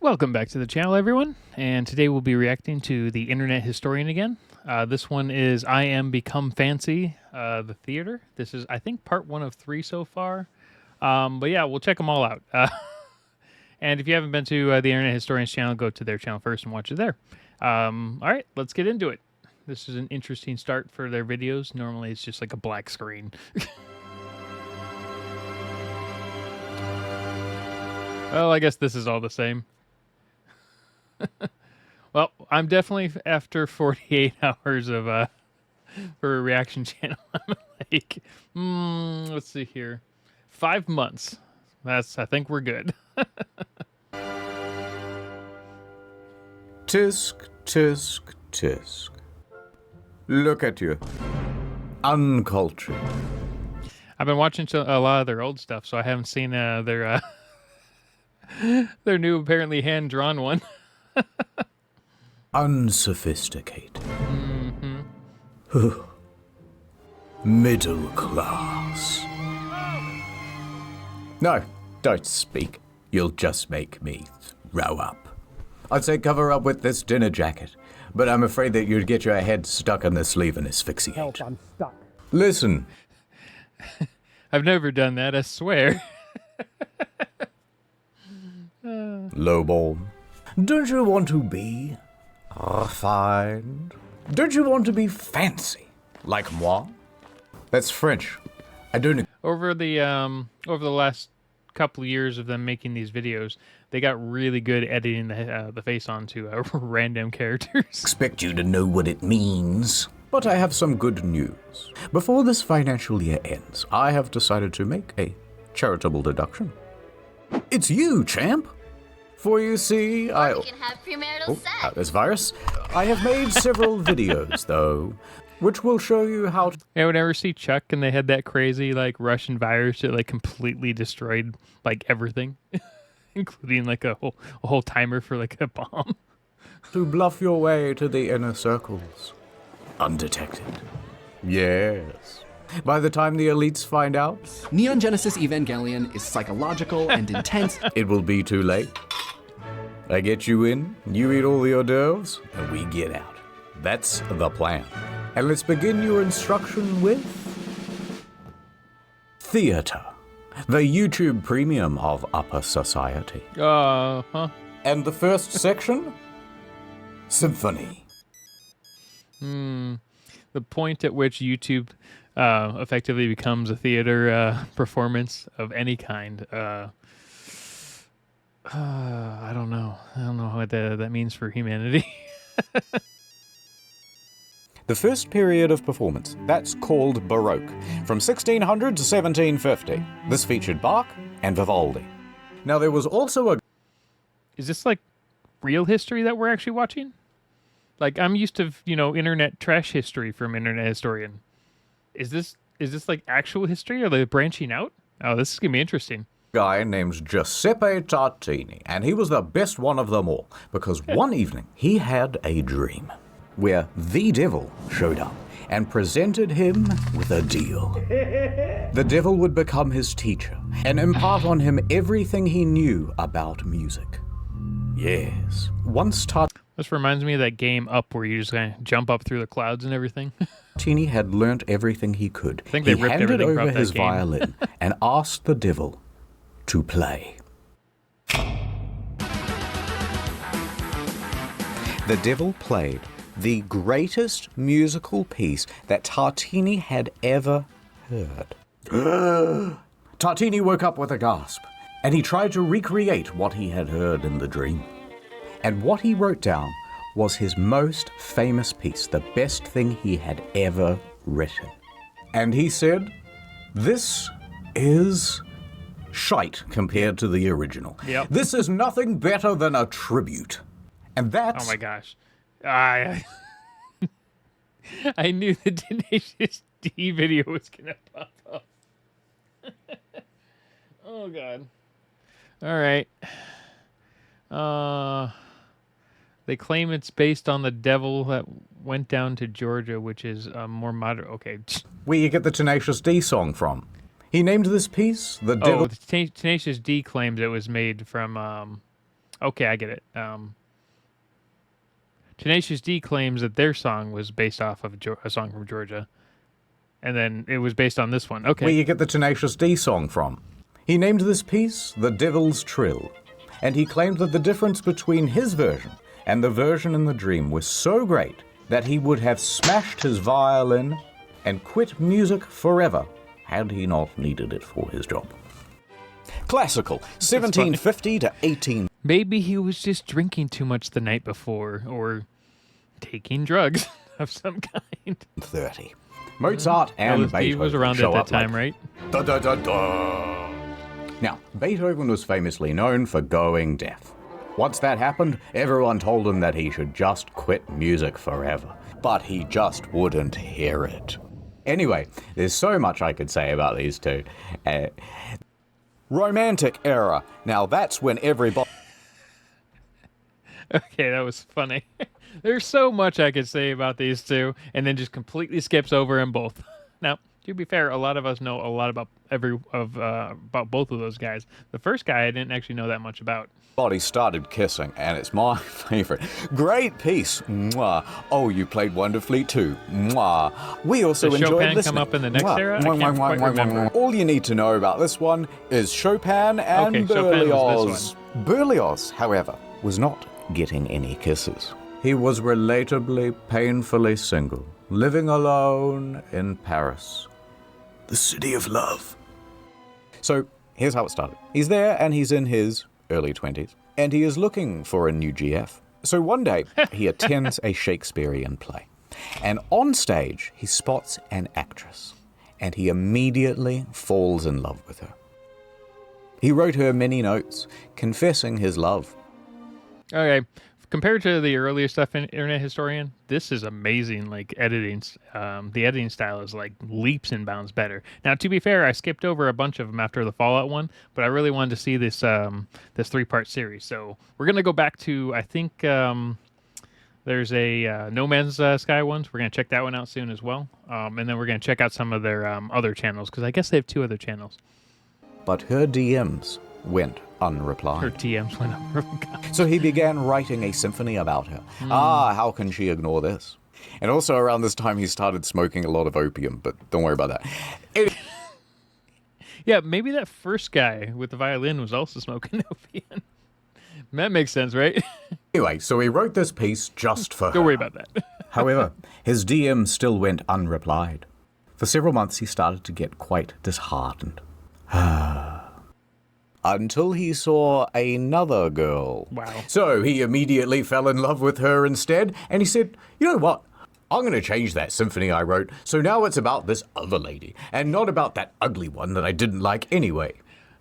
Welcome back to the channel, everyone, and today we'll be reacting to The Internet Historian again. This one is I Am Become Fancy, the theater. This is, I think, part 1 of 3 so far. But yeah, we'll check them all out. And if you haven't been to the Internet Historian's channel, go to their channel first and watch it there. All right, let's get into it. This is an interesting start for their videos. Normally it's just like a black screen. Well, I guess this is all the same. Well, I'm definitely after 48 hours of for a reaction channel. I'm like, let's see here, 5 months. I think we're good. Tisk, tisk, tisk. Look at you, uncultured. I've been watching a lot of their old stuff, so I haven't seen their new, apparently hand-drawn one. Unsophisticated. Middle class. No, don't speak. You'll just make me throw up. I'd say cover up with this dinner jacket, but I'm afraid that you'd get your head stuck in the sleeve and asphyxiate. Help, I'm stuck. Listen. I've never done that, I swear. Lowborn. Don't you want to be refined? Don't you want to be fancy, like moi? That's French. I don't. Over the last couple of years of them making these videos, they got really good editing the face onto random characters. Expect you to know what it means. But I have some good news. Before this financial year ends, I have decided to make a charitable deduction. It's you, champ. For you see, We can have premarital sex. There's virus. I have made several videos, though, which will show you how to... Yeah, whenever I see Chuck and they had that crazy, like, Russian virus that, like, completely destroyed, like, everything, including, like, a whole timer for, like, a bomb. To bluff your way to the inner circles. Undetected. Yes. By the time the elites find out... Neon Genesis Evangelion is psychological and intense. It will be too late. I get you in, you eat all the hors d'oeuvres, and we get out. That's the plan. And let's begin your instruction with... theater. The YouTube premium of upper society. And the first section? Symphony. The point at which YouTube effectively becomes a theater performance of any kind. I don't know. I don't know what that means for humanity. The first period of performance, that's called Baroque, from 1600 to 1750. This featured Bach and Vivaldi. Now there was also a... Is this like real history that we're actually watching? Like, I'm used to, internet trash history from Internet Historian. Is this like actual history? Are they branching out? Oh, this is gonna be interesting. Guy named Giuseppe Tartini, and he was the best one of them all, because one evening he had a dream where the devil showed up and presented him with a deal. The devil would become his teacher and impart on him everything he knew about music. Yes. Once This reminds me of that game Up where you just kind of jump up through the clouds and everything. Tartini had learnt everything he could. I think they ripped handed everything over from that his game. violin and asked the devil to play. The devil played the greatest musical piece that Tartini had ever heard. Tartini woke up with a gasp, and he tried to recreate what he had heard in the dream. And what he wrote down was his most famous piece, the best thing he had ever written. And he said, "This is shite compared to the original. Yep. This is nothing better than a tribute." And that's... Oh my gosh. I knew the Tenacious D video was gonna pop up. Oh god. Alright. They claim it's based on the devil that went down to Georgia, which is more modern. Okay. where you get the Tenacious D song from. He named this piece The Devil... Oh, Tenacious D claims it was made from Okay, I get it. Tenacious D claims that their song was based off of a song from Georgia, and then it was based on this one. Okay. Where you get the Tenacious D song from. He named this piece The Devil's Trill, and he claimed that the difference between his version and the version in the dream was so great that he would have smashed his violin and quit music forever had he not needed it for his job. Classical, 1750 to 18. Maybe he was just drinking too much the night before, or taking drugs of some kind. 30. Mozart and LSD Beethoven was around show at that up time, like, right? Da, da, da, da. Now, Beethoven was famously known for going deaf. Once that happened, everyone told him that he should just quit music forever. But he just wouldn't hear it. Anyway, there's so much I could say about these two. Romantic era. Now that's when everybody... Okay, that was funny. There's so much I could say about these two, and then just completely skips over them both. Now, to be fair, a lot of us know a lot about about both of those guys. The first guy I didn't actually know that much about. Body started kissing, and it's my favorite. Great piece. Mwah. Oh, you played wonderfully too. Mwah. We also Does enjoyed Chopin listening. come up in the next Mwah. era? I Mwah, can't mwah, quite mwah, remember. mwah. All you need to know about this one is Chopin and Okay, Chopin was Berlioz. this Berlioz, however, was not getting any kisses. He was relatably, painfully single, living alone in Paris, the city of love. So here's how it started. He's there and he's in his early 20s, and he is looking for a new GF. So one day he attends a Shakespearean play, and on stage he spots an actress, and he immediately falls in love with her. He wrote her many notes, confessing his love. Okay, compared to the earlier stuff in Internet Historian, this is amazing. Like editing, the editing style is like leaps and bounds better. Now, to be fair, I skipped over a bunch of them after the Fallout one, but I really wanted to see this this 3-part series. So we're gonna go back to, I think there's a No Man's Sky ones. We're gonna check that one out soon as well, and then we're gonna check out some of their other channels, because I guess they have 2 other channels. But her DMs went unreplied. Her TMs went over. So he began writing a symphony about her. How can she ignore this? And also around this time he started smoking a lot of opium, but don't worry about that. Yeah, maybe that first guy with the violin was also smoking opium. That makes sense, right? Anyway, so he wrote this piece just for her. Don't worry about that. However, his DM still went unreplied. For several months he started to get quite disheartened. Until he saw another girl. Wow. So he immediately fell in love with her instead, and he said, you know what? I'm going to change that symphony I wrote, so now it's about this other lady, and not about that ugly one that I didn't like anyway.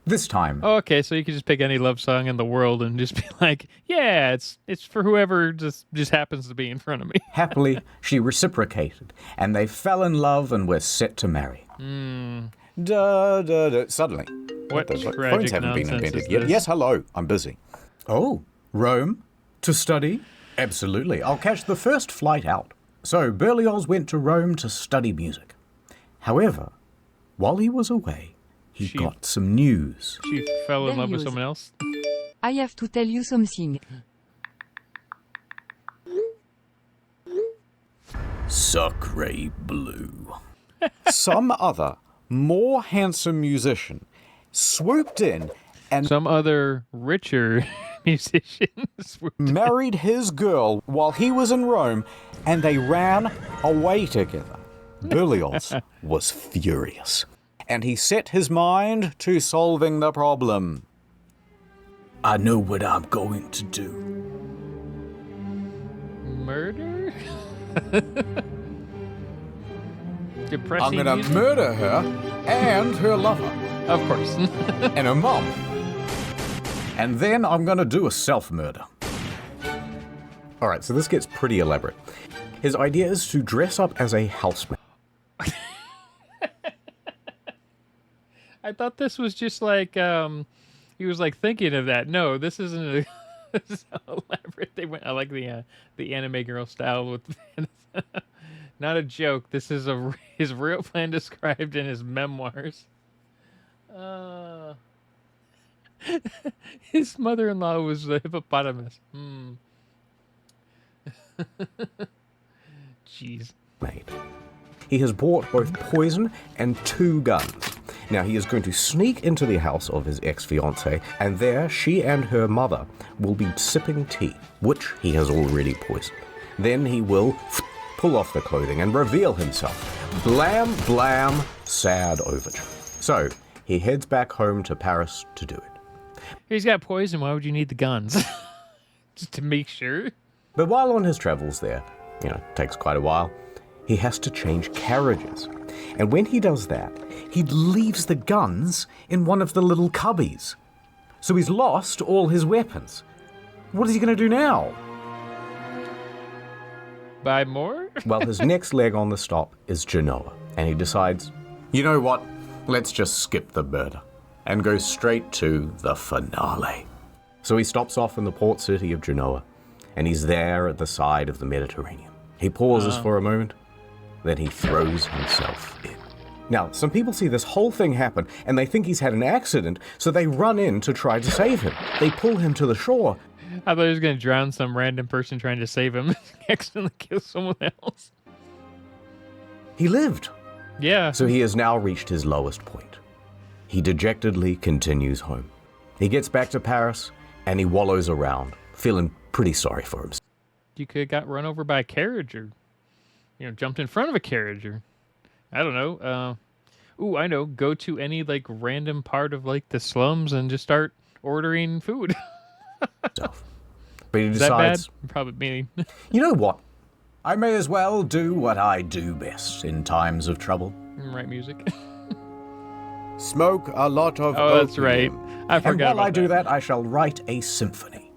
This time... Oh, okay, so you could just pick any love song in the world and just be like, yeah, it's for whoever just happens to be in front of me. Happily, she reciprocated, and they fell in love and were set to marry. Da, da, da. Suddenly... What the fuck? tragic Phones haven't been nonsense invented is yet. this? Yes, hello, I'm busy. Oh, Rome? To study? Absolutely. I'll catch the first flight out. So Berlioz went to Rome to study music. However, while he was away, he got some news. She fell in love with Berlioz. someone else. I have to tell you something. Sacre bleu. Some other, more handsome musician swooped in and Some other richer musicians. married his girl while he was in Rome, and they ran away together. Berlioz was furious, and he set his mind to solving the problem. I know what I'm going to do. Murder? Depressing I'm gonna music? murder her and her lover Of course. and her mom. And then I'm gonna do a self-murder. Alright, so this gets pretty elaborate. His idea is to dress up as a housemate. I thought this was just like, he was like thinking of that. No, this isn't this is so elaborate. They went, I like the anime girl style with not a joke. This is his real plan described in his memoirs. His mother-in-law was a hippopotamus. Jeez. Made. He has bought both poison and 2 guns. Now he is going to sneak into the house of his ex-fiancée, and there she and her mother will be sipping tea, which he has already poisoned. Then he will pull off the clothing and reveal himself. Blam, blam, sad overture. So he heads back home to Paris to do it. He's got poison. Why would you need the guns? Just to make sure. But while on his travels there, it takes quite a while, he has to change carriages. And when he does that, he leaves the guns in one of the little cubbies. So he's lost all his weapons. What is he going to do now? Buy more? Well, his next leg on the stop is Genoa. And he decides, you know what? Let's just skip the murder and go straight to the finale. So he stops off in the port city of Genoa, and he's there at the side of the Mediterranean. He pauses for a moment, then he throws himself in. Now, some people see this whole thing happen, and they think he's had an accident, so they run in to try to save him. They pull him to the shore. I thought he was going to drown some random person trying to save him. Accidentally kill someone else. He lived. Yeah. So he has now reached his lowest point. He dejectedly continues home. He gets back to Paris, and he wallows around, feeling pretty sorry for himself. You could have got run over by a carriage, or jumped in front of a carriage, or I don't know. I know. Go to any random part of the slums and just start ordering food. But he Is that decides, bad? Probably me. you know what? I may as well do what I do best in times of trouble. Right music. Smoke a lot of Oh, that's right. I forgot And while about I do that, I shall write a symphony.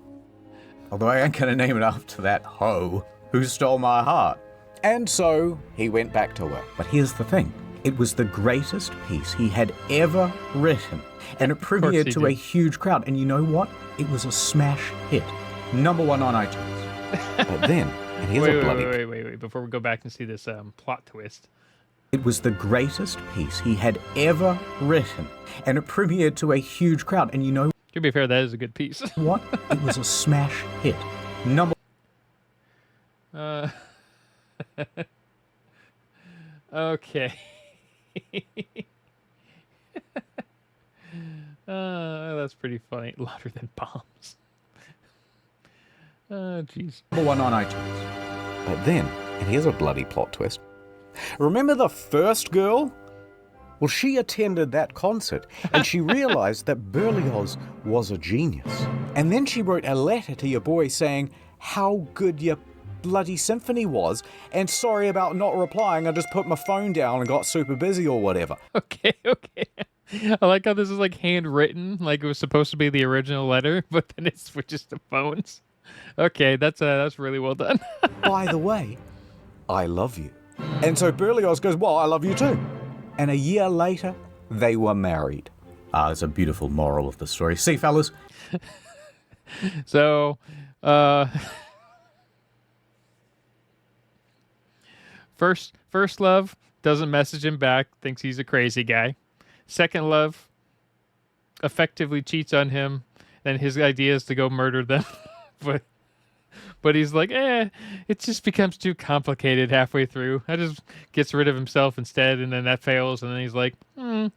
Although I ain't gonna name it after that hoe who stole my heart. And so he went back to work. But here's the thing. It was the greatest piece he had ever written. And it premiered to a huge crowd. And you know what? It was a smash hit. #1 on iTunes. But then, and here's a bloody... Wait. Before we go back and see this plot twist. It was the greatest piece he had ever written. And it premiered to a huge crowd. And you know To be fair, that is a good piece. what? It was a smash hit. Okay. That's pretty funny. Louder than bombs. Jeez. #1 on iTunes. But then, and here's a bloody plot twist. Remember the first girl? Well, she attended that concert, and she realized that Berlioz was a genius. And then she wrote a letter to your boy saying how good your bloody symphony was, and sorry about not replying, I just put my phone down and got super busy or whatever. Okay. I like how this is handwritten, like it was supposed to be the original letter, but then it switches to phones. Okay, that's really well done. By the way, I love you. And so Berlioz goes, well, I love you too. And a year later, they were married. It's a beautiful moral of the story. See, fellas? So, first love doesn't message him back, thinks he's a crazy guy. Second love effectively cheats on him, and his idea is to go murder them. But he's like, it just becomes too complicated halfway through. I just gets rid of himself instead, and then that fails, and then he's like, all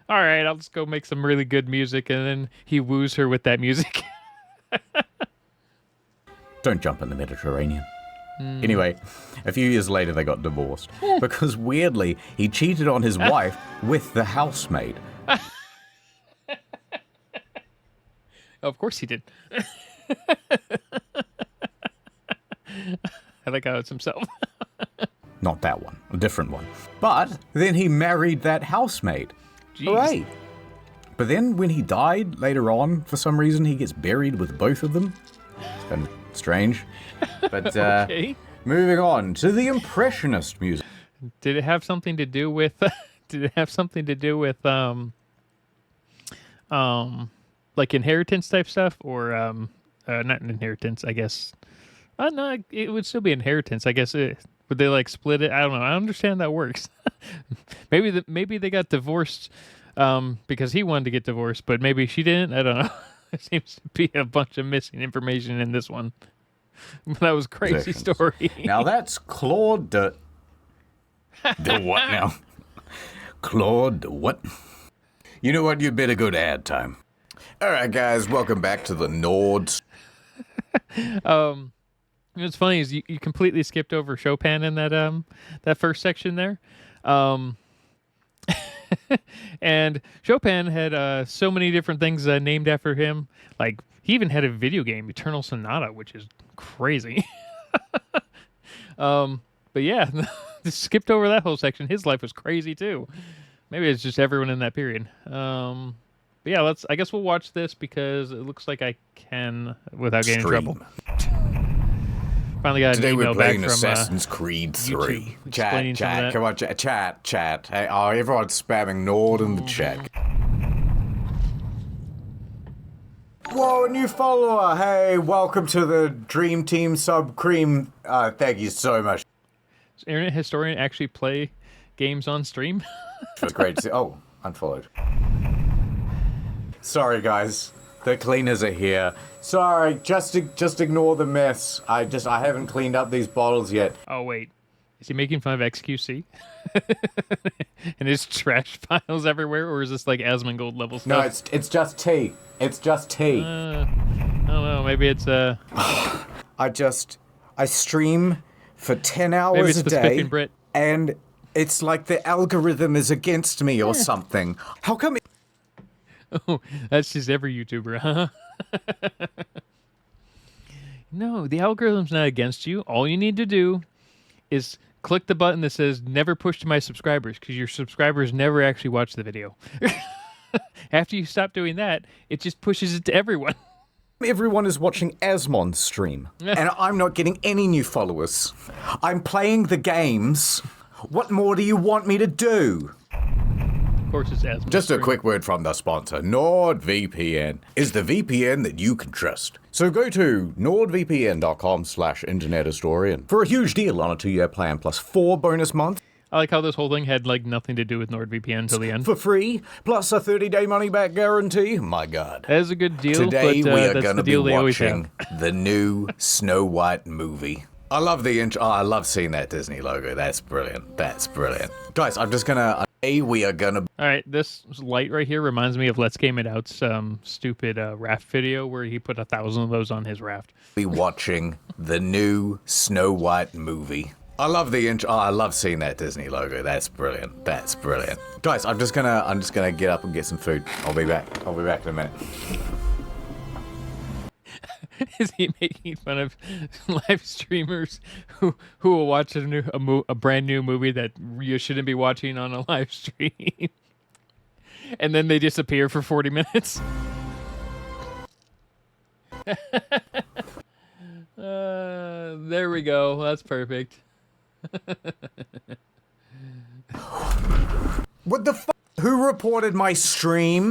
right, I'll just go make some really good music, and then he woos her with that music. Don't jump in the Mediterranean. Anyway, a few years later they got divorced because weirdly he cheated on his wife with the housemaid. Of course he did. I like how it's himself. Not that one, a different one. But then he married that housemaid. Jeez. Hooray! But then when he died later on, for some reason he gets buried with both of them. It's kind of strange. But Okay. moving on to the Impressionist music. Did it have something to do with? Like inheritance type stuff, or not inheritance? I guess. No, it would still be inheritance. I guess. Would they split it? I don't know. I don't understand how that works. Maybe they got divorced because he wanted to get divorced, but maybe she didn't. I don't know. There seems to be a bunch of missing information in this one. That was a crazy story. Now that's Claude de what now? Claude de what? You know what? You'd better go to ad time. All right, guys, welcome back to the Nords. What's funny is you completely skipped over Chopin in that first section there. And Chopin had so many different things named after him. Like, he even had a video game, Eternal Sonata, which is crazy. But yeah, just skipped over that whole section. His life was crazy too. Maybe it's just everyone in that period. But yeah, I guess we'll watch this because it looks like I can without getting in trouble. Finally got an email back from Assassin's Creed 3. YouTube Chat, come on, chat. Hey, oh, everyone's spamming Nord in the chat. Whoa, a new follower. Hey, welcome to the Dream Team Sub Cream. Thank you so much. Does Internet Historian actually play games on stream? It was great to see. Oh, unfollowed. Sorry, guys. The cleaners are here. Sorry, just ignore the mess. I haven't cleaned up these bottles yet. Oh wait, is he making fun of XQC? And his trash piles everywhere, or is this like Asmongold level stuff? No, it's just tea. It's just tea. I don't know. Maybe it's I stream for 10 maybe hours it's a the day, Spiffing Brit. and it's like the algorithm is against me or something. How come? Oh, that's just every YouTuber, huh? No, the algorithm's not against you. All you need to do is click the button that says never push to my subscribers, because your subscribers never actually watch the video. After you stop doing that, it just pushes it to everyone. Everyone is watching Asmon's stream, and I'm not getting any new followers. I'm playing the games. What more do you want me to do? Of course, it's Asmon. Just a quick word from the sponsor. NordVPN is the VPN that you can trust. So go to nordvpn.com/internethistorian for a huge deal on a 2-year plan plus 4 bonus months. I like how this whole thing had like nothing to do with NordVPN until the end. For free, plus a 30-day money-back guarantee. My God. That is a good deal. Today but, we are that's going to the be deal they always watching have. the new Snow White movie. I love the intro. Oh, I love seeing that Disney logo. That's brilliant. That's brilliant. Guys, I'm just going to... we are going to... All right, this light right here reminds me of Let's Game It Out's stupid raft video where he put 1,000 of those on his raft. be watching the new Snow White movie. I love the intro. Oh, I love seeing that Disney logo. That's brilliant. That's brilliant. Guys, I'm just gonna get up and get some food. I'll be back in a minute. Is he making fun of live streamers who will watch a brand new movie that you shouldn't be watching on a live stream, and then they disappear for 40 minutes? There we go. That's perfect. What the fuck? Who reported my stream?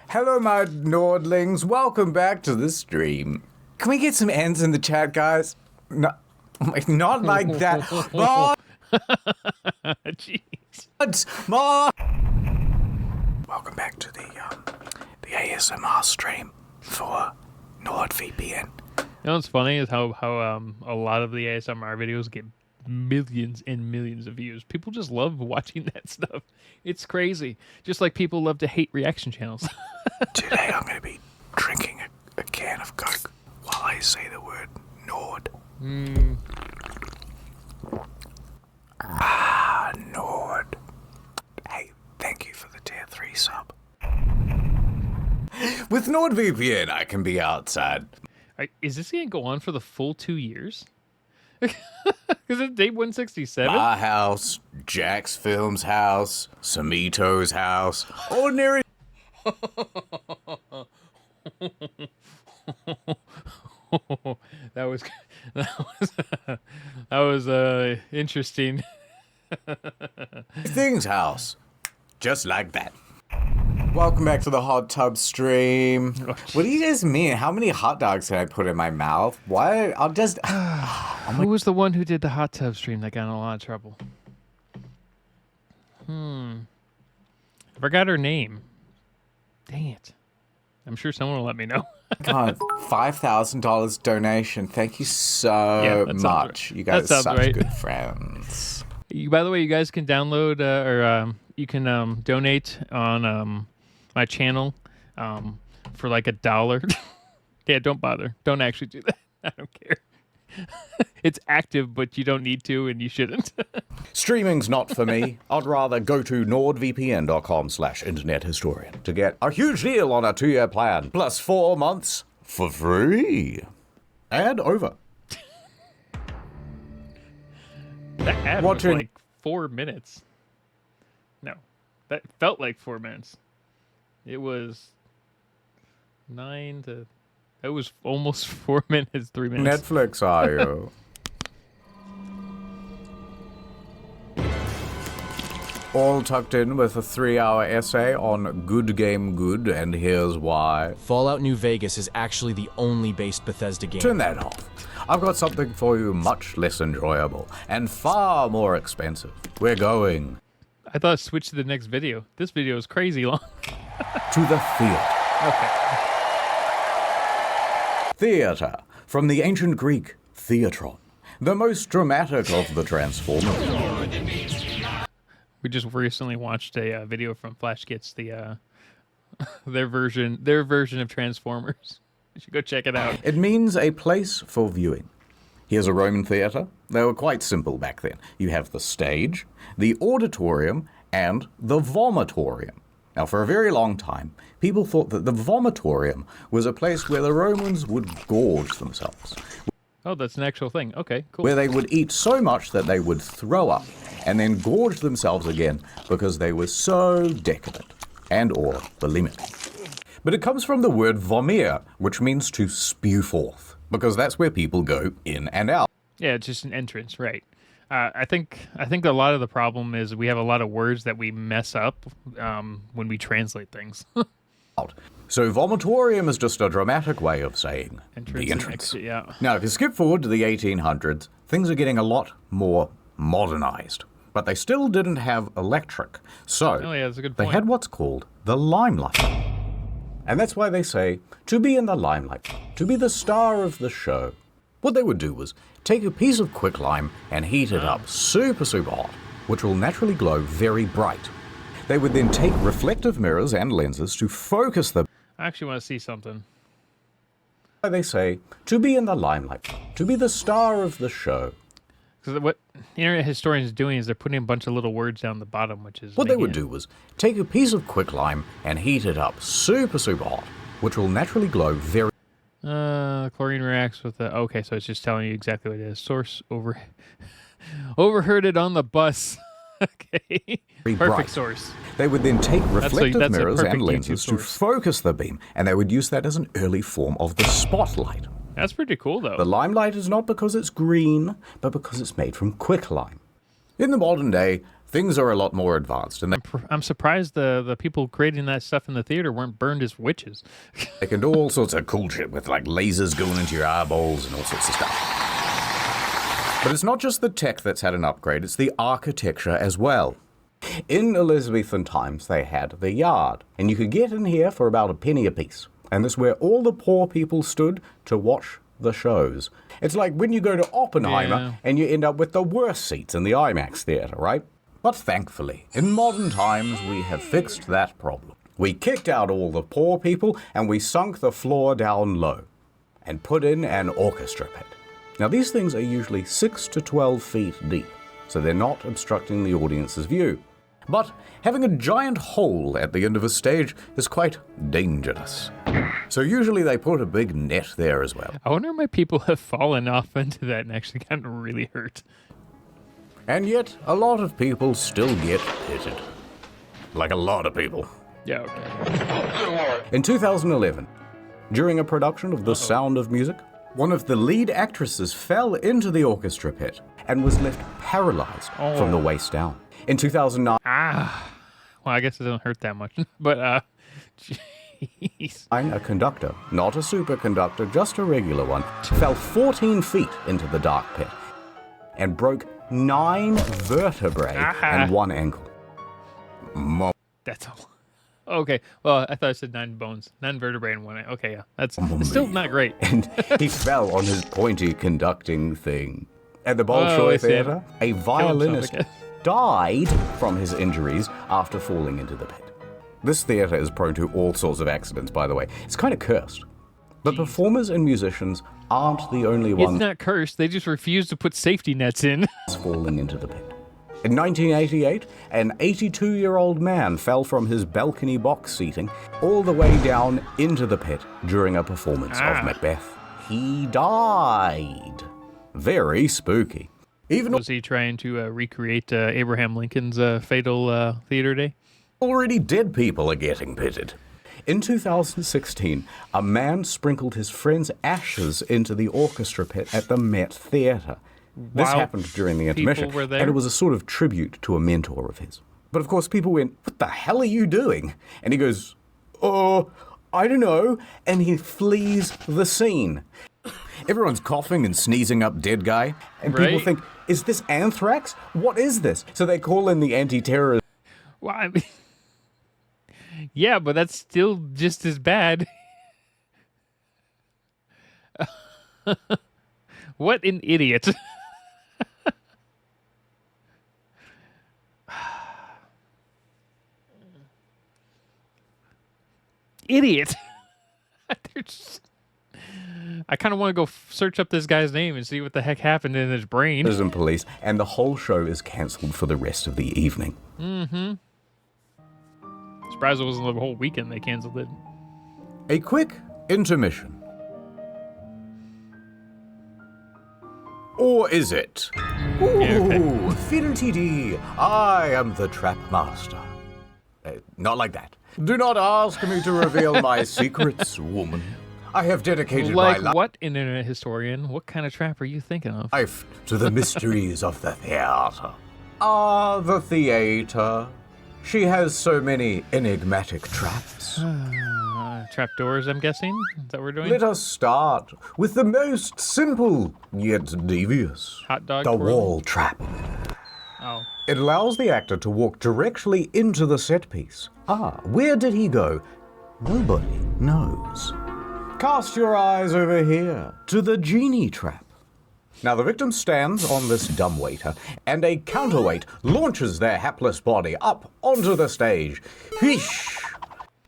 Hello, my Nordlings. Welcome back to the stream. Can we get some ends in the chat, guys? No, not like that. Mom! Jeez. Mom! Welcome back to the ASMR stream for NordVPN. You know what's funny is how a lot of the ASMR videos get millions and millions of views. People just love watching that stuff. It's crazy. Just like people love to hate reaction channels. Today I'm going to be drinking a can of Coke while I say the word Nord. Ah, Nord. Hey, thank you for the tier 3 sub. With NordVPN, I can be outside. Is this going to go on for the full 2 years? Because it's day 167? My house, Jack's Film's house, Samito's house, ordinary... that was interesting. Things house. Just like that. Welcome back to the hot tub stream. Oh, what do you guys mean? How many hot dogs can I put in my mouth? What? I'll just... Who was the one who did the hot tub stream that got in a lot of trouble? I forgot her name. Dang it. I'm sure someone will let me know. God, $5,000 donation. Thank you so that sounds much. right. You guys That are sounds such right. good friends. By the way, you guys can download you can donate on my channel for like $1. Yeah, don't bother. Don't actually do that. I don't care. It's active, but you don't need to, and you shouldn't. Streaming's not for me. I'd rather go to nordvpn.com/internethistorian to get a huge deal on a 2-year plan, plus 4 months for free. Ad over. That ad was Watching- like 4 minutes. No, that felt like 4 minutes. It was 9 to... It was almost 4 minutes, 3 minutes. Netflix, are you? All tucked in with a 3-hour essay on Good Game Good, and here's why. Fallout New Vegas is actually the only based Bethesda game. Turn that off. I've got something for you much less enjoyable and far more expensive. We're going I thought switch to the next video. This video is crazy long. to the theater. Okay. Theater, from the ancient Greek theatron, the most dramatic of the Transformers. We just recently watched a video from Flash Gets the their version of Transformers. You should go check it out. It means a place for viewing. Here's a Roman theater. They were quite simple back then. You have the stage, the auditorium, and the vomitorium. Now, for a very long time, people thought that the vomitorium was a place where the Romans would gorge themselves, Oh, that's an actual thing. Okay, cool. where they would eat so much that they would throw up and then gorge themselves again because they were so decadent and or bulimic. But it comes from the word vomere, which means to spew forth, because that's where people go in and out. Yeah, it's just an entrance, right? I think a lot of the problem is we have a lot of words that we mess up when we translate things. So vomitorium is just a dramatic way of saying Entrance the and entrance. exit, yeah. Now, if you skip forward to the 1800s, things are getting a lot more modernized. But they still didn't have electric. So Oh, yeah, that's a good they point. had what's called the limelight. And that's why they say, to be in the limelight, to be the star of the show. What they would do was take a piece of quicklime and heat it up super, super hot, which will naturally glow very bright. They would then take reflective mirrors and lenses to focus the... I actually want to see something. They say, to be in the limelight, to be the star of the show. Because what internet historians are doing is they're putting a bunch of little words down the bottom, which is What they making would it- do was take a piece of quicklime and heat it up super, super hot, which will naturally glow very... Chlorine reacts with the... Okay, so it's just telling you exactly what it is. Source overheard it on the bus. Okay. bright. Perfect source. They would then take reflective that's a mirrors perfect and YouTube lenses to source. focus the beam, and they would use that as an early form of the spotlight. That's pretty cool, though. The limelight is not because it's green, but because it's made from quicklime. In the modern day, things are a lot more advanced, and I'm surprised the people creating that stuff in the theater weren't burned as witches. they can do all sorts of cool shit with like lasers going into your eyeballs and all sorts of stuff. But it's not just the tech that's had an upgrade, it's the architecture as well. In Elizabethan times, they had the yard, and you could get in here for about a penny apiece. And this is where all the poor people stood to watch the shows. It's like when you go to Oppenheimer Yeah. and you end up with the worst seats in the IMAX theater, right? But thankfully, in modern times, we have fixed that problem. We kicked out all the poor people and we sunk the floor down low and put in an orchestra pit. Now, these things are usually 6 to 12 feet deep, so they're not obstructing the audience's view. But having a giant hole at the end of a stage is quite dangerous. So usually they put a big net there as well. I wonder how many people have fallen off into that and actually gotten really hurt. And yet, a lot of people still get pitted. Like a lot of people. Yeah, okay. In 2011, during a production of The Sound of Music, one of the lead actresses fell into the orchestra pit and was left paralyzed from the waist down. In 2009, Well, I guess it doesn't hurt that much. But, jeez. a conductor, not a superconductor, just a regular one, fell 14 feet into the dark pit and broke 9 vertebrae and 1 ankle. That's all. Okay. Well, I thought I said 9 bones, 9 vertebrae in one eye. Okay, yeah. It's still not great. And he fell on his pointy conducting thing. At the I Bolshoi see. Theatre, a violinist I guess. died from his injuries after falling into the pit. This theatre is prone to all sorts of accidents, by the way. It's kind of cursed. But performers and musicians aren't the only It's ones not cursed. They just refuse to put safety nets in. falling into the pit. In 1988, an 82-year-old man fell from his balcony box seating all the way down into the pit during a performance of Macbeth. He died. Very spooky. Even Was he trying to recreate Abraham Lincoln's fatal theater day? already dead people are getting pitted. In 2016, a man sprinkled his friend's ashes into the orchestra pit at the Met Theatre. This Wow. happened during the intermission, were there? and it was a sort of tribute to a mentor of his. But of course, people went, "What the hell are you doing?" And he goes, "Oh, I don't know," and he flees the scene. Everyone's coughing and sneezing up dead guy, and people Right. think, "Is this anthrax? What is this?" So they call in the anti-terror. Well, I mean, yeah, but that's still just as bad. What an idiot. Idiot. They're just- I kind of want to go search up this guy's name and see what the heck happened in his brain. And police, and the whole show is cancelled for the rest of the evening. Surprised it wasn't the whole weekend they canceled it. A quick intermission. Or is it? Ooh, fiddle-tee-dee, I am the trap master. Not like that. Do not ask me to reveal my secrets, woman. I have dedicated Like my what, internet historian? What kind of trap are you thinking of? life to the mysteries of the theater. Ah, the theater. She has so many enigmatic traps. Trapdoors, I'm guessing? Is that what we're doing? Let us start with the most simple yet devious. Hot dog The twirl? wall trap. Oh. It allows the actor to walk directly into the set piece. Ah, where did he go? Nobody knows. Cast your eyes over here to the genie trap. Now the victim stands on this dumbwaiter, and a counterweight launches their hapless body up onto the stage. Whoosh!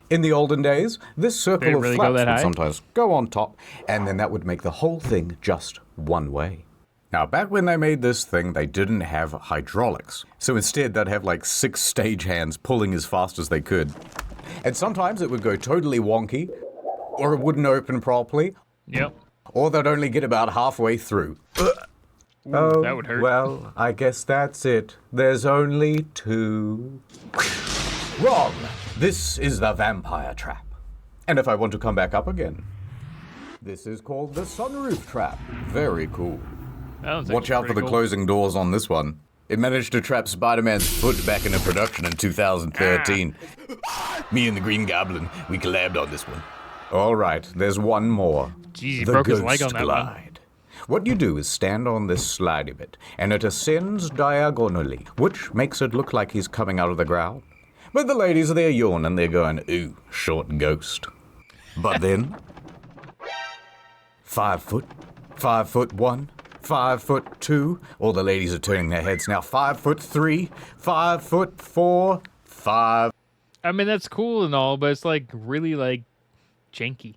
In the olden days, this Did circle it of really go flaps that would high? sometimes go on top, and then that would make the whole thing just one way. Now, back when they made this thing, they didn't have hydraulics. So instead, they'd have like 6 stagehands pulling as fast as they could. And sometimes it would go totally wonky, or it wouldn't open properly, Yep. or they'd only get about halfway through. Ooh, that would hurt. Well, I guess that's it. There's only 2. Wrong! This is the vampire trap. And if I want to come back up again, this is called the sunroof trap. Very cool. That sounds Watch actually out for the pretty cool. closing doors on this one. It managed to trap Spider-Man's foot back into production in 2013. Me and the Green Goblin, we collabed on this one. All right, there's one more. Jeez, he The broke his leg ghost on that one. glide. What you do is stand on this slidey bit, and it ascends diagonally, which makes it look like he's coming out of the ground. But the ladies are there yawning, they're going, ooh, short ghost. But then, 5 foot, 5'1", 5'2". All the ladies are turning their heads now. 5'3", 5'4", 5. I mean, that's cool and all, but it's like really like janky.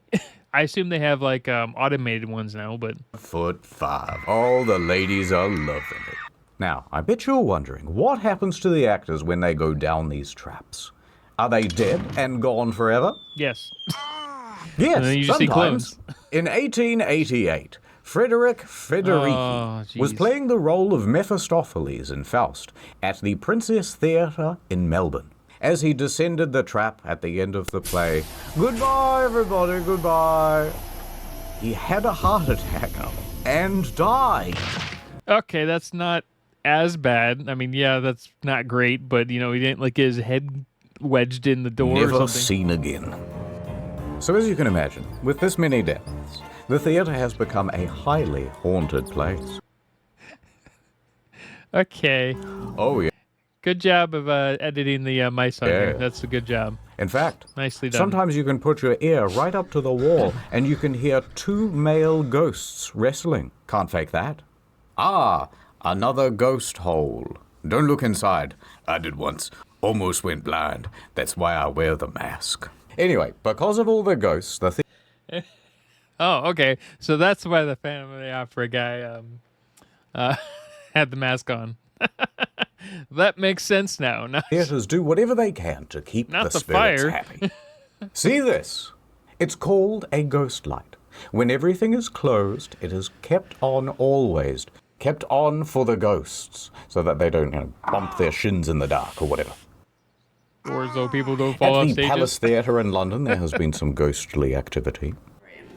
I assume they have like automated ones now, but 5'5". All the ladies are loving it. Now, I bet you're wondering, what happens to the actors when they go down these traps? Are they dead and gone forever? yes. Yes, And then you just see sometimes. In 1888, Frederick Federici was geez. playing the role of Mephistopheles in Faust at the Princess Theatre in Melbourne. As he descended the trap at the end of the play, goodbye, everybody, goodbye. He had a heart attack and died. Okay, that's not as bad. I mean, yeah, that's not great, but you know, he didn't like get his head wedged in the door or Never something. seen again. So as you can imagine, with this many deaths, the theatre has become a highly haunted place. Okay. Oh yeah. Good job of editing the mice on here. That's a good job. In fact, Nicely done. sometimes you can put your ear right up to the wall and you can hear 2 male ghosts wrestling. Can't fake that. Ah, another ghost hole. Don't look inside. I did once. Almost went blind. That's why I wear the mask. Anyway, because of all the ghosts, Oh, okay. So that's why the Phantom of the Opera guy had the mask on. That makes sense now. Nice. theaters do whatever they can to keep Not the the spirits fire. happy. See this? It's called a ghost light. When everything is closed, it is kept on always. Kept on for the ghosts, so that they don't, bump their shins in the dark or whatever. Or so people don't fall At off the stages. Palace Theatre in London, there has been some ghostly activity.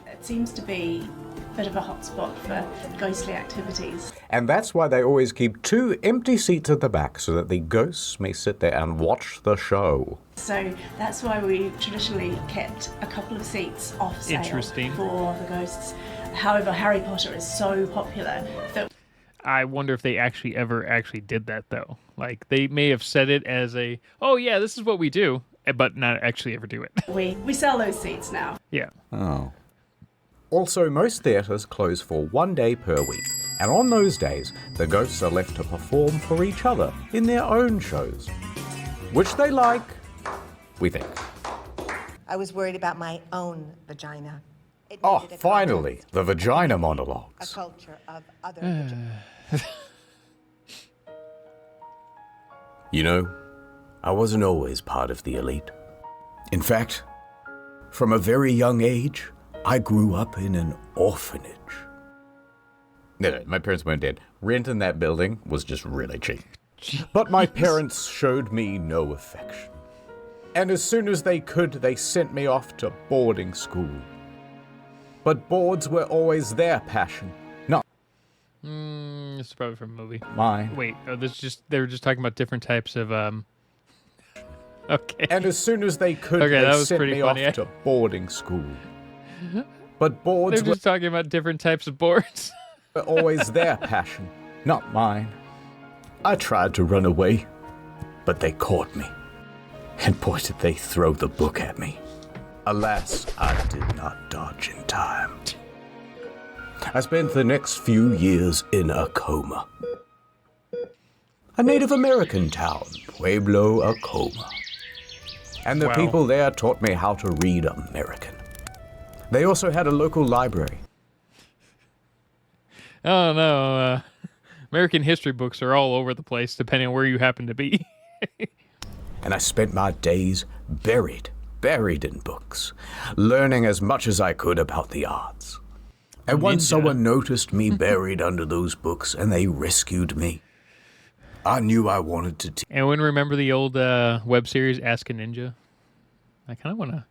It seems to be a bit of a hotspot for ghostly activities. And that's why they always keep 2 empty seats at the back, so that the ghosts may sit there and watch the show. So that's why we traditionally kept a couple of seats off sale Interesting. for the ghosts. However, Harry Potter is so popular that I wonder if they ever did that, though. Like, they may have said it as a, oh, yeah, this is what we do, but not actually ever do it. we sell those seats now. Yeah. Oh. Also, most theatres close for 1 day per week, and on those days, the ghosts are left to perform for each other in their own shows. Which they like, we think. I was worried about my own vagina. It Oh, needed a finally, context, the vagina a monologues. culture of other vaginas. You know, I wasn't always part of the elite. In fact, from a very young age, I grew up in an orphanage. No, my parents weren't dead. Rent in that building was just really cheap. But my parents showed me no affection. And as soon as they could, they sent me off to boarding school. But boards were always their passion, not It's probably from a movie. mine. Wait, they were just talking about different types of, okay. And as soon as they could, Okay, that they was sent pretty me funny. off to boarding school. But boards They're just talking about different types of boards. were always their passion, not mine. I tried to run away, but they caught me. And boy, did they throw the book at me. Alas, I did not dodge in time. I spent the next few years in a coma. A Native American town, Pueblo, Acoma. And the Wow. people there taught me how to read American. They also had a local library. Oh, no. American history books are all over the place, depending on where you happen to be. And I spent my days buried in books, learning as much as I could about the arts. And once Ninja. someone noticed me buried under those books and they rescued me, I knew I wanted to Anyone remember the old web series Ask a Ninja? I kind of want to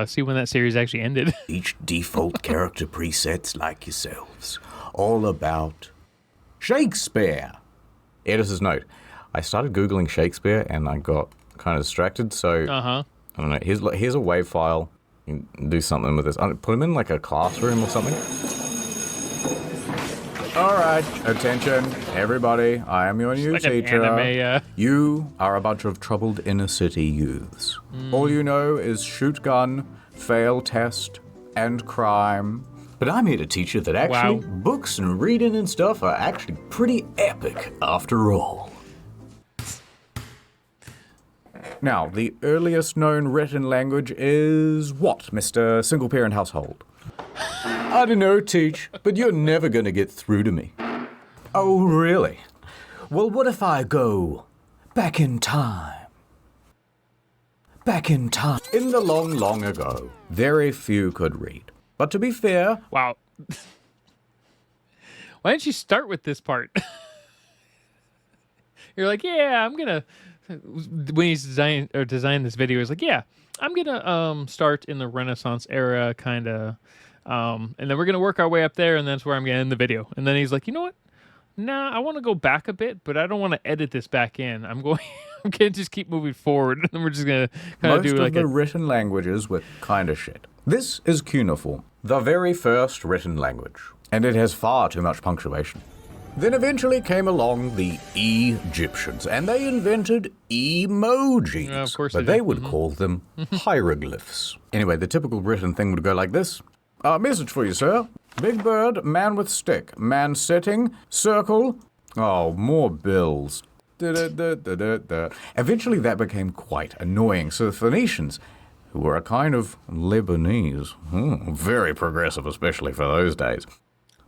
see when that series actually ended. teach default character presets like yourselves, all about Shakespeare. Editor's note. I started Googling Shakespeare and I got kind of distracted, so Uh-huh. I don't know. Here's a WAV file. You can do something with this. Put him in like a classroom or something. All right, attention, everybody. I am your new like an teacher. anime, You are a bunch of troubled inner city youths. All you know is shoot gun, fail test, and crime. But I'm here to teach you that actually Wow. books and reading and stuff are actually pretty epic after all. Now, the earliest known written language is what, Mr. Single Parent Household? I don't know, Teach, but you're never going to get through to me. Oh, really? Well, what if I go back in time? Back in time. In the long, long ago, very few could read. But to be fair, Wow. Why didn't you start with this part? You're like, yeah, I'm gonna. When he's designed this video, he's like, yeah, I'm gonna start in the Renaissance era, kind of, and then we're gonna work our way up there, and that's where I'm gonna end the video. And then he's like, you know what? Nah, I want to go back a bit, but I don't want to edit this back in. I'm gonna just keep moving forward, and then we're just gonna kind of most do of like the a. written languages were kind of shit. This is cuneiform, the very first written language, and it has far too much punctuation. Then eventually came along the Egyptians, and they invented emojis. Of course but they they did. would call them hieroglyphs. Anyway, the typical written thing would go like this. Message for you, sir. Big bird, man with stick, man sitting, circle. Oh, more bills. Eventually that became quite annoying, so the Phoenicians, who were a kind of Lebanese, very progressive especially for those days,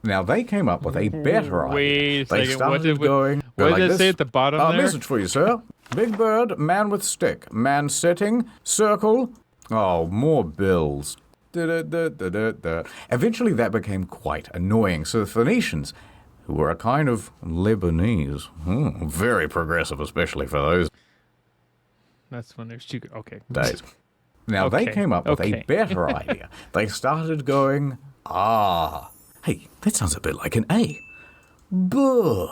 now they came up with a better idea. Wait a They second, started going what like did it this. say at the bottom there? Message for you, sir. Big bird, man with stick, man sitting, circle. Oh, more bills. Eventually that became quite annoying, so the Phoenicians, who were a kind of Lebanese, very progressive especially for those That's when there's two. Okay. days. Now they Okay, came up with a okay. better idea. They started going, hey, that sounds a bit like an A. Buh,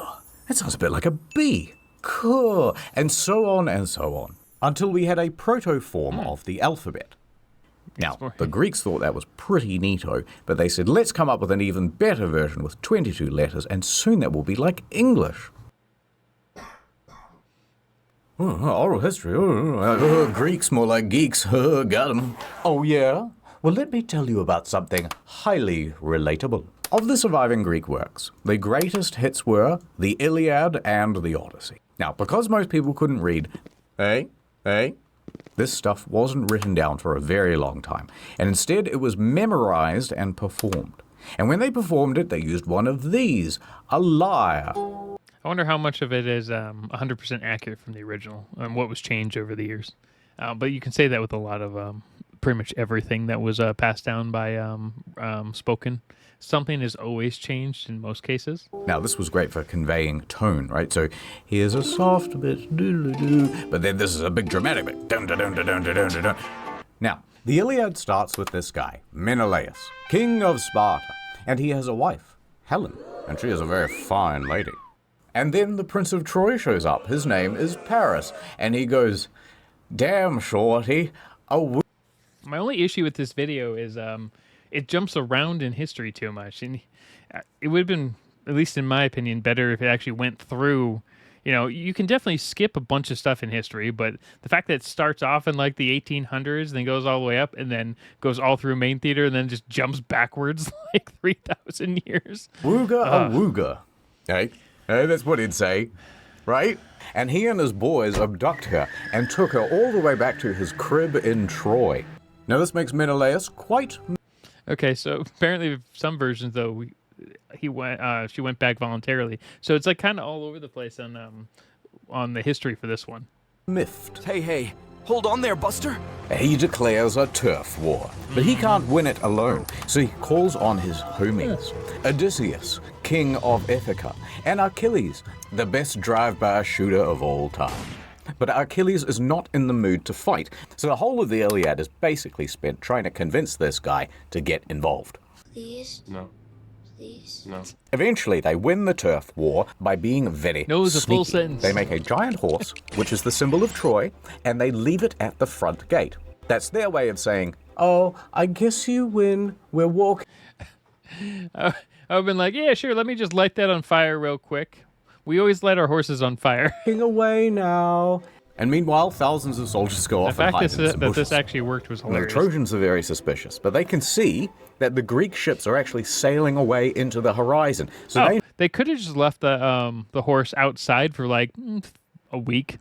that sounds a bit like a B. Kuh, and so on and so on, until we had a proto-form of the alphabet. Now, the Greeks thought that was pretty neato, but they said, let's come up with an even better version with 22 letters, and soon that will be like English. Oral history. Greeks, more like geeks. Got 'em. Oh, yeah? Well, let me tell you about something highly relatable. Of the surviving Greek works, the greatest hits were the Iliad and the Odyssey. Now, because most people couldn't read, this stuff wasn't written down for a very long time, and instead it was memorized and performed. And when they performed it, they used one of these, a lyre. I wonder how much of it is 100% accurate from the original and what was changed over the years. But you can say that with a lot of pretty much everything that was passed down by spoken. Something is always changed in most cases. Now, this was great for conveying tone, right? So here's a soft bit, doo-doo-doo, but then this is a big dramatic bit. Dun-dun-dun-dun-dun-dun-dun. Now, the Iliad starts with this guy, Menelaus, king of Sparta, and he has a wife, Helen, and she is a very fine lady. And then the Prince of Troy shows up. His name is Paris, and he goes, damn, shorty, My only issue with this video is it jumps around in history too much, and it would have been, at least in my opinion, better if it actually went through. You know, you can definitely skip a bunch of stuff in history, but the fact that it starts off in like the 1800s and then goes all the way up and then goes all through main theater and then just jumps backwards like 3,000 years. Wooga. Hey, that's what he'd say, right? And he and his boys abduct her and took her all the way back to his crib in Troy. Now, this makes Menelaus quite... Okay, so apparently some versions, though, she went back voluntarily. So it's like kind of all over the place on the history for this one. miffed. Hey, hold on there, Buster. He declares a turf war, but he can't win it alone, so he calls on his homies. Odysseus, king of Ithaca, and Achilles, the best drive-by shooter of all time. But Achilles is not in the mood to fight, so the whole of the Iliad is basically spent trying to convince this guy to get involved. Please? No. Please? No. Eventually, they win the turf war by being very No is a full sneaky. sentence. They make a giant horse, which is the symbol of Troy, and they leave it at the front gate. That's their way of saying, oh, I guess you win. We're walking I've been like, yeah, sure, let me just light that on fire real quick. We always light our horses on fire. away now. And meanwhile, thousands of soldiers go The off and fact hide that in some bushes. this actually worked was The hilarious. Trojans are very suspicious, but they can see that the Greek ships are actually sailing away into the horizon. So Oh, they could have just left the horse outside for like a week.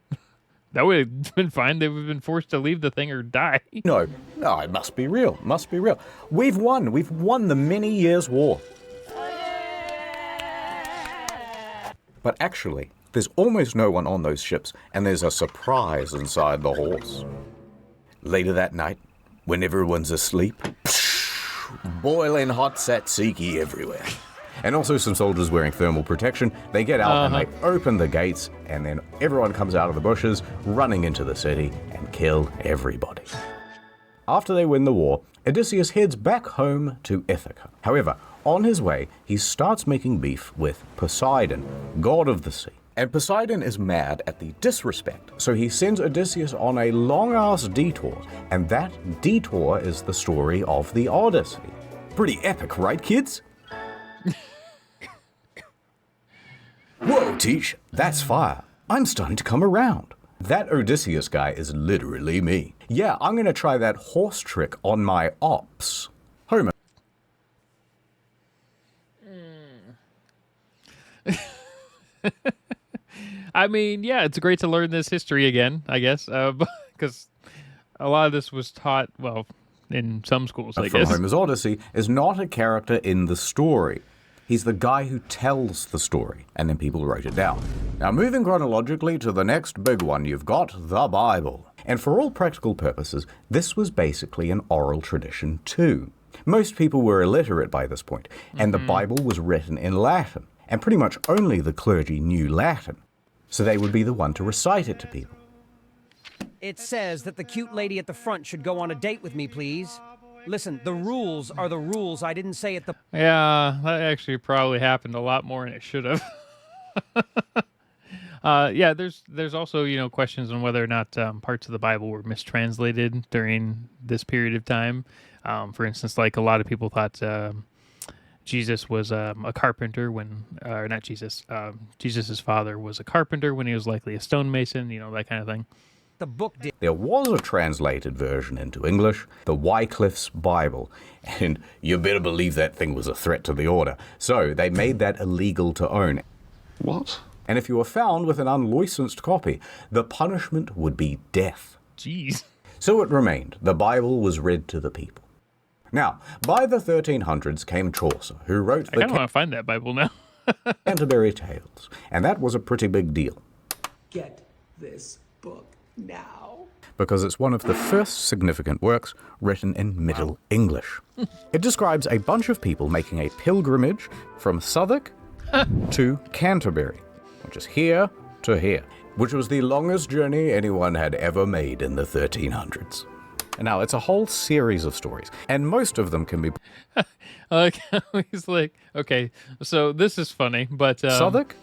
That would have been fine. They would have been forced to leave the thing or die. No, it must be real. Must be real. We've won. We've won the many years' war. But actually, there's almost no one on those ships, and there's a surprise inside the horse. Later that night, when everyone's asleep, boiling hot tzatziki everywhere. And also some soldiers wearing thermal protection. They get out and they open the gates, and then everyone comes out of the bushes, running into the city, and kill everybody. After they win the war, Odysseus heads back home to Ithaca. However, on his way, he starts making beef with Poseidon, god of the sea. And Poseidon is mad at the disrespect, so he sends Odysseus on a long-ass detour, and that detour is the story of the Odyssey. Pretty epic, right, kids? Whoa, Teach, that's fire. I'm starting to come around. That Odysseus guy is literally me. Yeah, I'm going to try that horse trick on my ops. Homer. I mean, yeah, it's great to learn this history again, I guess, because a lot of this was taught, well, in some schools, I From guess. Homer's Odyssey is not a character in the story. He's the guy who tells the story, and then people wrote it down. Now, moving chronologically to the next big one, you've got the Bible. And for all practical purposes, this was basically an oral tradition too. Most people were illiterate by this point, and the Bible was written in Latin, and pretty much only the clergy knew Latin. So they would be the one to recite it to people. It says that the cute lady at the front should go on a date with me, please. Listen, the rules are the rules. I didn't say it the... Yeah, that actually probably happened a lot more than it should have. Yeah, there's also, you know, questions on whether or not parts of the Bible were mistranslated during this period of time. For instance, like a lot of people thought Jesus was a carpenter when, or not Jesus, Jesus's father was a carpenter when he was likely a stonemason, you know, that kind of thing. The book did... There was a translated version into English, the Wycliffe's Bible, and you better believe that thing was a threat to the order. So they made that illegal to own. What? And if you were found with an unlicensed copy, the punishment would be death. Jeez. So it remained. The Bible was read to the people. Now, by the 1300s came Chaucer, who wrote I kind of want to find that Bible now. Canterbury Tales, and that was a pretty big deal. Get this book now. Because it's one of the first significant works written in Middle English. It describes a bunch of people making a pilgrimage from Southwark to Canterbury, which is here to here, which was the longest journey anyone had ever made in the 1300s. And now, it's a whole series of stories, and most of them can be... He's like, okay, so this is funny, but... Southwark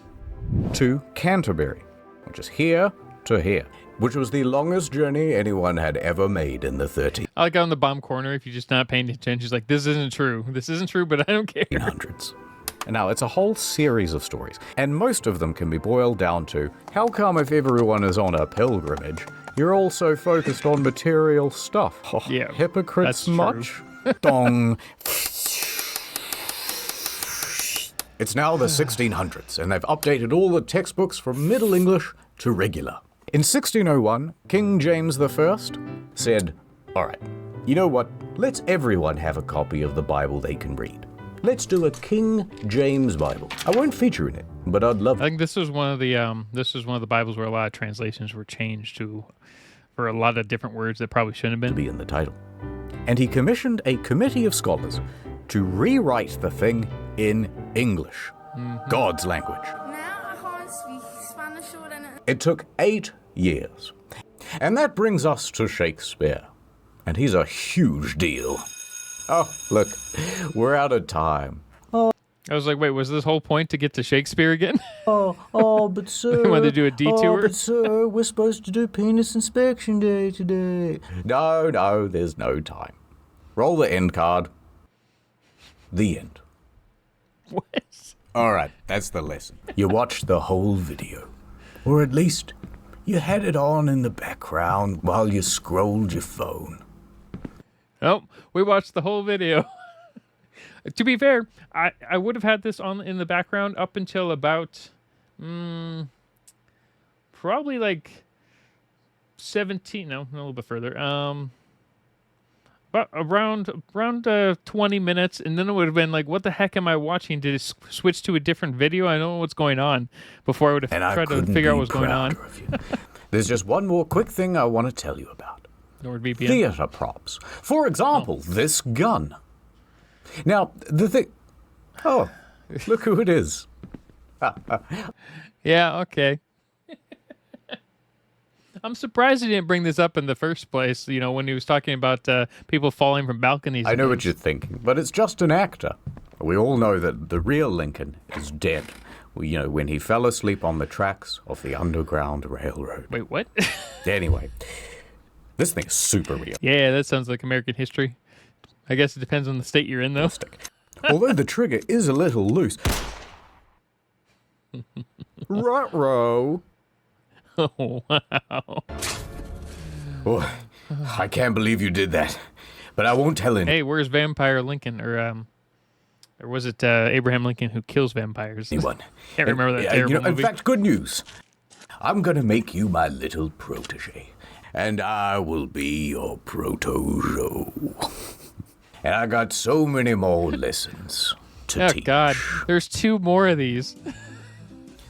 to Canterbury, which is here to here, which was the longest journey anyone had ever made in the 1300s. I like on the bottom corner, if you're just not paying attention, she's like, this isn't true. This isn't true, but I don't care. And now, it's a whole series of stories, and most of them can be boiled down to, how come if everyone is on a pilgrimage, you're all so focused on material stuff? Oh, yeah, hypocrites much? Dong. It's now the 1600s, and they've updated all the textbooks from Middle English to regular. In 1601, King James I said, all right, you know what? Let's everyone have a copy of the Bible they can read. Let's do a King James Bible. I won't feature in it, but I'd love it. I think this was one of the Bibles where a lot of translations were changed to for a lot of different words that probably shouldn't have been. To be in the title. And he commissioned a committee of scholars to rewrite the thing in English, God's language. Now I can't speak Spanish or anything. It took 8 years. And that brings us to Shakespeare. And he's a huge deal. Oh, look, we're out of time. I was like, wait, was this whole point to get to Shakespeare again? But sir... When they do a detour? But sir, we're supposed to do penis inspection day today. No, there's no time. Roll the end card. The end. What? All right, that's the lesson. You watched the whole video. Or at least, you had it on in the background while you scrolled your phone. Nope, we watched the whole video. To be fair, I would have had this on in the background up until about probably like 17. No, a little bit further. But around 20 minutes, and then it would have been like, what the heck am I watching? Did it switch to a different video? I don't know what's going on. Before I would have tried to figure out what's going on. There's just one more quick thing I want to tell you about. NordVPN. Theater props. For example, this gun. Now, the thing... Oh, look who it is. Yeah, okay. I'm surprised he didn't bring this up in the first place, you know, when he was talking about people falling from balconies. I know what you're thinking, but it's just an actor. We all know that the real Lincoln is dead. You know, when he fell asleep on the tracks of the Underground Railroad. Wait, what? Anyway, this thing is super real. Yeah, that sounds like American history. I guess it depends on the state you're in, though. Although the trigger is a little loose. Ruh-roh. Oh, wow. Oh, I can't believe you did that. But I won't tell anyone. Hey, where's Vampire Lincoln? Or was it Abraham Lincoln who kills vampires? Can't remember that terrible movie. In fact, good news. I'm going to make you my little protege. And I will be your protojo. And I got so many more lessons to teach. Oh, God. There's 2 more of these.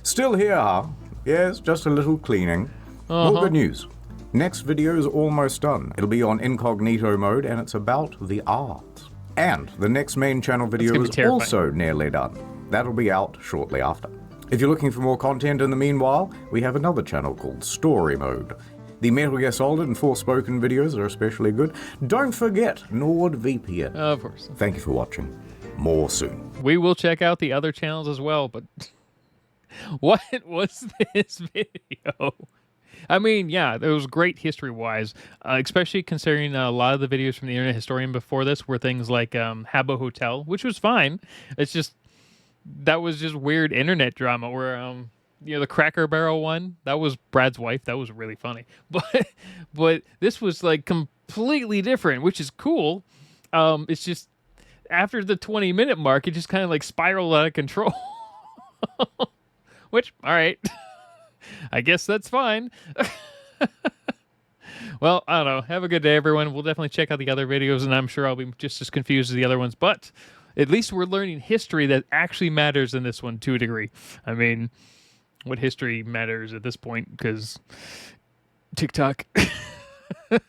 Still here, huh? Yes, just a little cleaning. More good news. Next video is almost done. It'll be on incognito mode, and it's about the art. And the next main channel video is also nearly done. That'll be out shortly after. If you're looking for more content in the meanwhile, we have another channel called Story Mode. The Metal Gear Solid and Forspoken videos are especially good. Don't forget NordVPN. Of course. Thank you for watching. More soon. We will check out the other channels as well, but what was this video? I mean, yeah, it was great history-wise, especially considering a lot of the videos from the Internet Historian before this were things like Habbo Hotel, which was fine. It's just, that was just weird internet drama where, you know, the Cracker Barrel one, that was Brad's wife. That was really funny. But this was like completely different, which is cool. It's just, after the 20-minute mark, it just kind of like spiraled out of control. Which, all right. I guess that's fine. Well, I don't know. Have a good day, everyone. We'll definitely check out the other videos, and I'm sure I'll be just as confused as the other ones. But at least we're learning history that actually matters in this one to a degree. I mean, what history matters at this point? Because TikTok. Have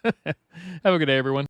a good day, everyone.